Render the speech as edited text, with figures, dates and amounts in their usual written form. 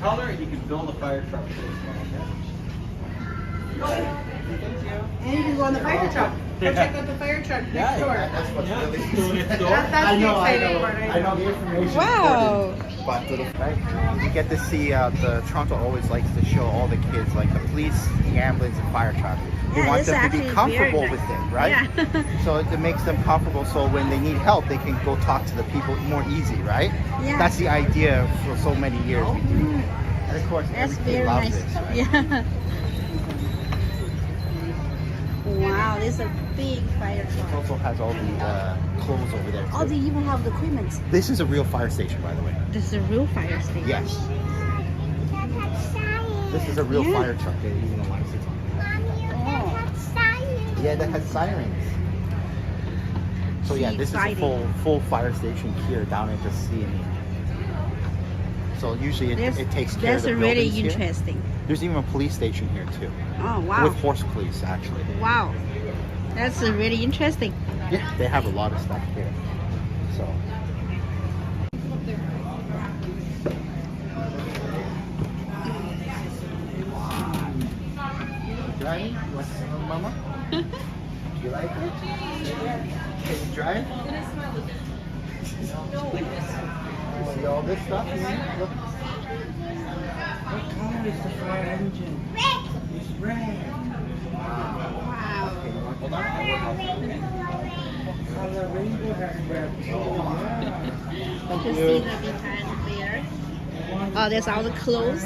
color, and you can build a fire truck. And you can go on the fire truck. Go check out the fire truck next door. That's what's really That's I the know, exciting part. I know the information. Wow. But right, you get to see the Toronto always likes to show all the kids like the police, the ambulance, and fire truck. They Yeah, want it's them to be actually comfortable very with nice. it, right? Yeah. So it makes them comfortable. So when they need help, they can go talk to the people more easy, right? Yeah. That's the idea for so many years. And of course, That's every kid very loves nice. this, right? Yeah. Wow, this is a big fire It truck. also has all the clothes over there. Oh, too. they even have the equipment. This is a real fire station, by the way. This is a real fire station. Yes. This is a real Yeah. fire truck. They even a license on it. Yeah, that has sirens. So yeah, this is a Exciting. full fire station here down at the CNE. So usually it takes care of That's the really buildings here. interesting. There's even a police station here too, Oh, wow. with horse police actually. Wow. That's really interesting. Yeah, they have a lot of stuff here. So. Driving? What's Mama? You like it? Can you drive? You see all this stuff? Look. What color is the fire engine? It's red. Wow. Okay, you want to hold Color rainbow has red. Oh, yeah. Thank You you. see the behind there. Oh, there's all the clothes.